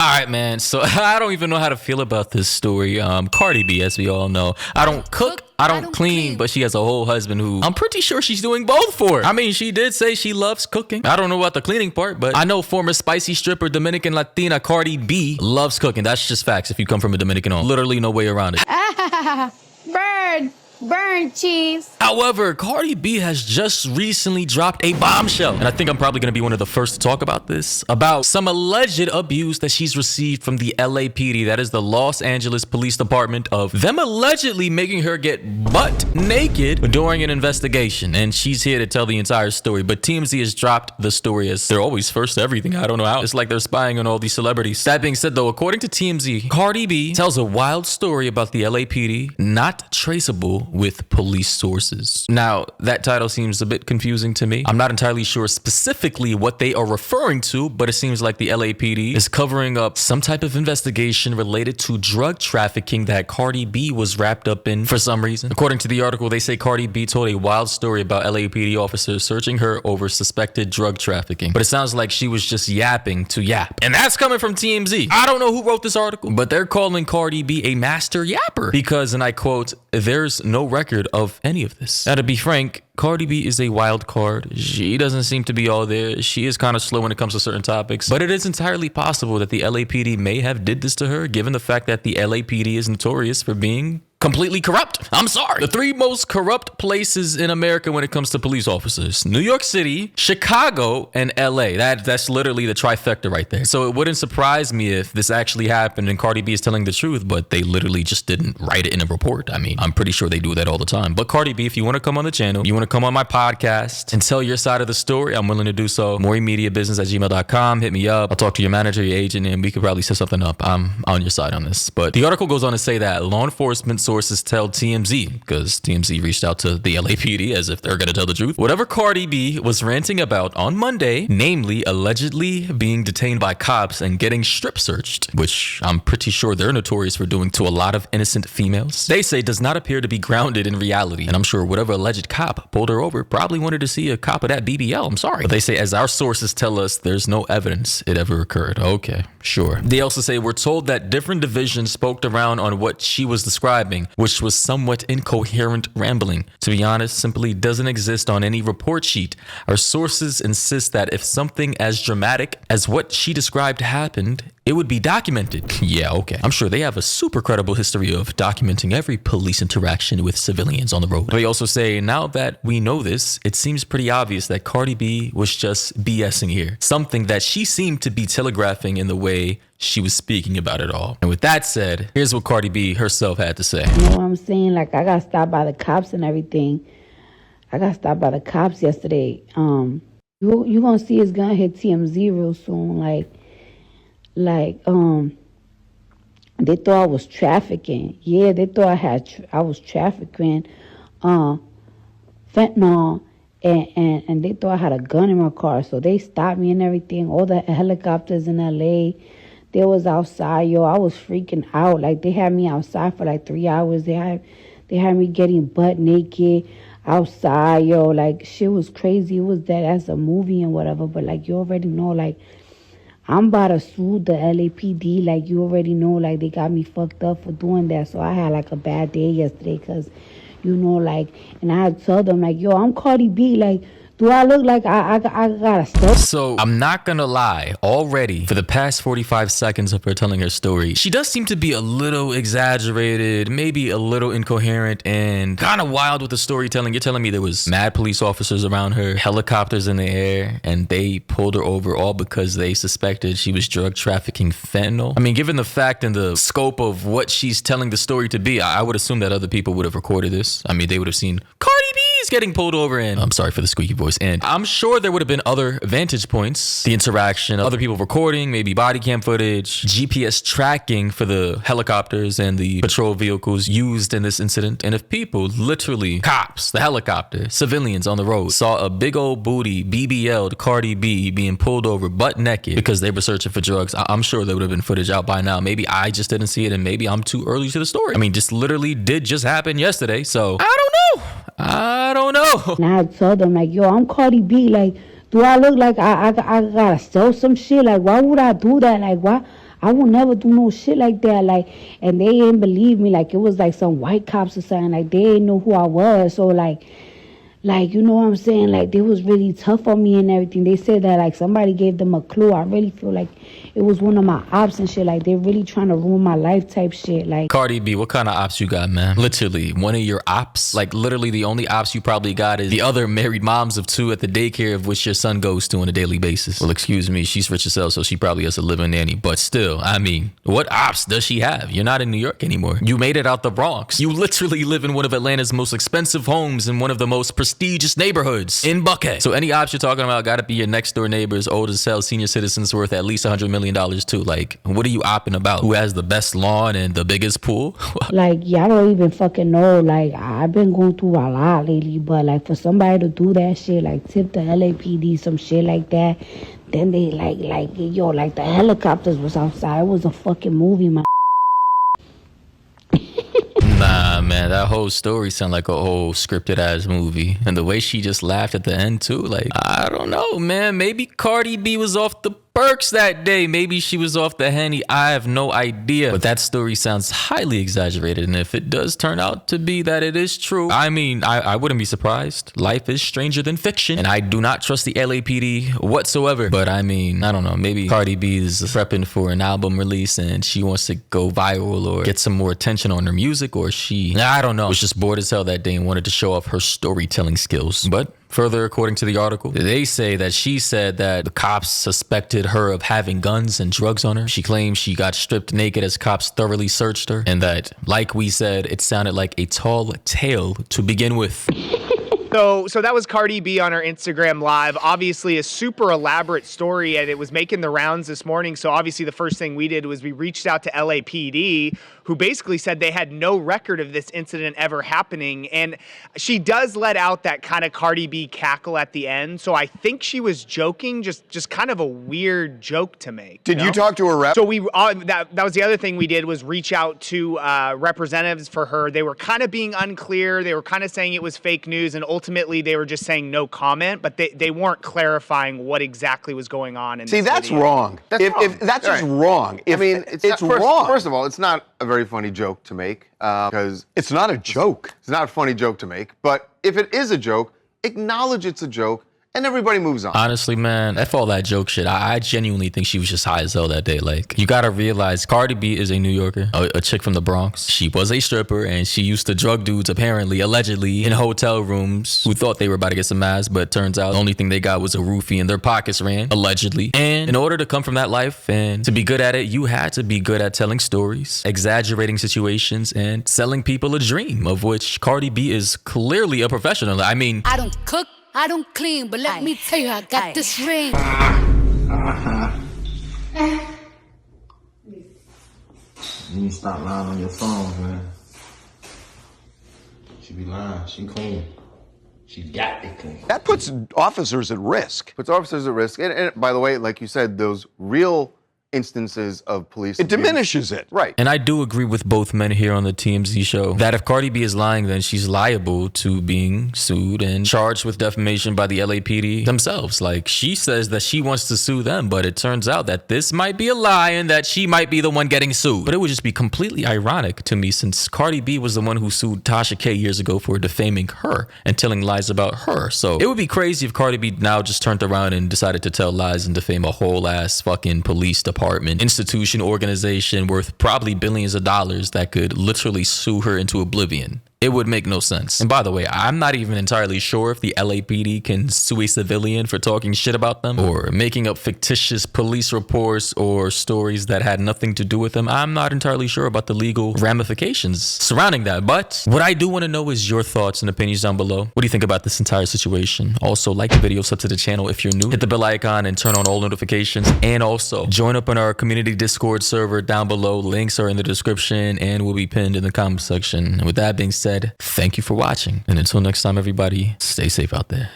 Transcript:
Alright, man, so I don't even know how to feel about this story. Cardi B, as we all know. I don't cook, I don't clean, but she has a whole husband who I'm pretty sure she's doing both for. I mean, she did say she loves cooking. I don't know about the cleaning part, but I know former spicy stripper Dominican Latina Cardi B loves cooking. That's just facts if you come from a Dominican home. Literally no way around it. Burn cheese. However, Cardi B has just recently dropped a bombshell, and I think I'm probably going to be one of the first to talk about this, about some alleged abuse that she's received from the LAPD, that is the Los Angeles Police Department, of them allegedly making her get butt naked during an investigation. And she's here to tell the entire story, but TMZ has dropped the story as they're always first to everything. I don't know how. It's like they're spying on all these celebrities. That being said, though, according to TMZ, Cardi B tells a wild story about the LAPD not traceable with police sources. Now, that title seems a bit confusing to me. I'm not entirely sure specifically what they are referring to, but it seems like the LAPD is covering up some type of investigation related to drug trafficking that Cardi B was wrapped up in for some reason. According to the article, they say Cardi B told a wild story about LAPD officers searching her over suspected drug trafficking, but it sounds like she was just yapping to yap. And that's coming from TMZ. I don't know who wrote this article, but they're calling Cardi B a master yapper because, and I quote, "There's no record of any of this." Now, to be frank, Cardi B is a wild card. She doesn't seem to be all there. She is kind of slow when it comes to certain topics, but it is entirely possible that the LAPD may have did this to her, given the fact that the LAPD is notorious for being completely corrupt. I'm sorry. The three most corrupt places in America when it comes to police officers: New York City, Chicago, and LA. That's literally the trifecta right there. So it wouldn't surprise me if this actually happened and Cardi B is telling the truth, but they literally just didn't write it in a report. I mean, I'm pretty sure they do that all the time. But Cardi B, if you want to come on the channel, you want to come on my podcast and tell your side of the story, I'm willing to do so. MoriMediaBusiness@gmail.com. Hit me up. I'll talk to your manager, your agent, and we could probably set something up. I'm on your side on this. But the article goes on to say that law enforcement sources tell TMZ, because TMZ reached out to the LAPD as if they're going to tell the truth, whatever Cardi B was ranting about on Monday, namely allegedly being detained by cops and getting strip searched, which I'm pretty sure they're notorious for doing to a lot of innocent females, they say does not appear to be grounded in reality. And I'm sure whatever alleged cop pulled her over probably wanted to see a cop of that BBL. I'm sorry. But they say, as our sources tell us, there's no evidence it ever occurred. Okay, sure. They also say, we're told that different divisions spoke around on what she was describing, which was somewhat incoherent rambling. To be honest, simply doesn't exist on any report sheet. Our sources insist that if something as dramatic as what she described happened, it would be documented. Yeah, okay. I'm sure they have a super credible history of documenting every police interaction with civilians on the road. They also say, now that we know this, it seems pretty obvious that Cardi B was just BSing here. Something that she seemed to be telegraphing in the way she was speaking about it all. And with that said, here's what Cardi B herself had to say. You know what I'm saying? Like, I got stopped by the cops and everything. I got stopped by the cops yesterday. You gonna see it's gonna hit TMZ real soon. They thought I was trafficking. Yeah, they thought I was trafficking fentanyl, and they thought I had a gun in my car. So they stopped me and everything. All the helicopters in LA, they was outside, yo. I was freaking out. Like, they had me outside for like 3 hours. They had me getting butt naked outside, yo. Like, shit was crazy. It was that as a movie and whatever. But like, you already know, like, I'm about to sue the LAPD. Like, you already know, like, they got me fucked up for doing that. So I had like a bad day yesterday because, you know, like, and I had to tell them, like, yo, I'm Cardi B. Like, do I look like I gotta stop? So I'm not gonna lie, already for the past 45 seconds of her telling her story, she does seem to be a little exaggerated, maybe a little incoherent, and kind of wild with the storytelling. You're telling me there was mad police officers around her, helicopters in the air, and they pulled her over all because they suspected she was drug trafficking fentanyl? I mean, given the fact and the scope of what she's telling the story to be, I would assume that other people would have recorded this. I mean, they would have seen Cardi B's getting pulled over, and I'm sorry for the squeaky voice, and I'm sure there would have been other vantage points, the interaction, other people recording, maybe body cam footage, GPS tracking for the helicopters and the patrol vehicles used in this incident. And if people, literally cops, the helicopter, civilians on the road, saw a big old booty BBL'd Cardi B being pulled over butt naked because they were searching for drugs, I'm sure there would have been footage out by now. Maybe I just didn't see it, and maybe I'm too early to the story. I mean, this literally did just happen yesterday, so I don't know. And I had to tell them, like, yo, I'm Cardi B. Like, do I look like I gotta sell some shit? Like, why would I do that? Like, why? I will never do no shit like that. Like, and they didn't believe me. Like, it was like some white cops or something. Like, they didn't know who I was. So, like, you know what I'm saying? Like, they was really tough on me and everything. They said that, like, somebody gave them a clue. I really feel like it was one of my ops and shit. Like, they're really trying to ruin my life type shit. Like, Cardi B, what kind of ops you got, man? Literally, one of your ops? Like, literally the only ops you probably got is the other married moms of 2 at the daycare of which your son goes to on a daily basis. Well, excuse me, she's rich as hell, so she probably has a living nanny. But still, I mean, what ops does she have? You're not in New York anymore. You made it out the Bronx. You literally live in one of Atlanta's most expensive homes in one of the most prestigious neighborhoods in Buckhead. So any ops you're talking about gotta be your next door neighbors, old as hell, senior citizens worth at least $100 million too. Like, what are you opping about? Who has the best lawn and the biggest pool? like, y'all don't even fucking know. Like, I've been going through a lot lately, but like, for somebody to do that shit, like tip the LAPD, some shit like that, then they like yo, like the helicopters was outside. It was a fucking movie, man. Nah, man, that whole story sounded like a whole scripted ass movie. And the way she just laughed at the end too, like, I don't know, man. Maybe Cardi B was off the perks that day. Maybe she was off the Henny. I have no idea. But that story sounds highly exaggerated. And if it does turn out to be that it is true, I mean, I wouldn't be surprised. Life is stranger than fiction. And I do not trust the LAPD whatsoever. But I mean, I don't know. Maybe Cardi B is prepping for an album release and she wants to go viral or get some more attention on her music. Or I don't know, was just bored as hell that day and wanted to show off her storytelling skills. But further, according to the article, they say that she said that the cops suspected her of having guns and drugs on her. She claims she got stripped naked as cops thoroughly searched her, and that, like we said, it sounded like a tall tale to begin with. So that was Cardi B on her Instagram Live. Obviously a super elaborate story, and it was making the rounds this morning. So obviously the first thing we did was we reached out to LAPD, who basically said they had no record of this incident ever happening. And she does let out that kind of Cardi B cackle at the end. So I think she was joking, just kind of a weird joke to make. Did you talk to a rep? So we that was the other thing we did was reach out to representatives for her. They were kind of being unclear. They were kind of saying it was fake news, and ultimately they were just saying no comment, but they weren't clarifying what exactly was going on in this that's video. wrong. If that's just wrong. I mean, it's wrong. First of all, it's not a very funny joke to make because It's not a joke. it's not a funny joke to make. But if it is a joke, acknowledge it's a joke, and everybody moves on. Honestly, man, F all that joke shit. I genuinely think she was just high as hell that day. Like, you gotta realize Cardi B is a New Yorker, a chick from the Bronx. She was a stripper, and she used to drug dudes, apparently, allegedly, in hotel rooms who thought they were about to get some ass, but turns out the only thing they got was a roofie and their pockets ran, allegedly. And in order to come from that life and to be good at it, you had to be good at telling stories, exaggerating situations, and selling people a dream, of which Cardi B is clearly a professional. I mean, I don't cook, I don't clean, but let me tell you, I got this ring. You need to stop lying on your phone, man. She be lying. She clean. She got it clean. That puts officers at risk. Puts officers at risk. And by the way, like you said, those real instances of police It abuse- diminishes it. Right. and I do agree with both men here on the TMZ show that if Cardi B is lying, then she's liable to being sued and charged with defamation by the LAPD themselves. Like, she says that she wants to sue them, but it turns out that this might be a lie and that she might be the one getting sued. But it would just be completely ironic to me since Cardi B was the one who sued Tasha K years ago for defaming her and telling lies about her. So it would be crazy if Cardi B now just turned around and decided to tell lies and defame a whole ass fucking police department, institution, organization worth probably billions of dollars that could literally sue her into oblivion. It would make no sense. And by the way, I'm not even entirely sure if the LAPD can sue a civilian for talking shit about them or making up fictitious police reports or stories that had nothing to do with them. I'm not entirely sure about the legal ramifications surrounding that. But what I do want to know is your thoughts and opinions down below. What do you think about this entire situation? Also, like the video, sub to the channel if you're new. Hit the bell icon and turn on all notifications. And also, join up in our community Discord server down below. Links are in the description and will be pinned in the comment section. And with that being said, thank you for watching. And until next time, everybody, stay safe out there.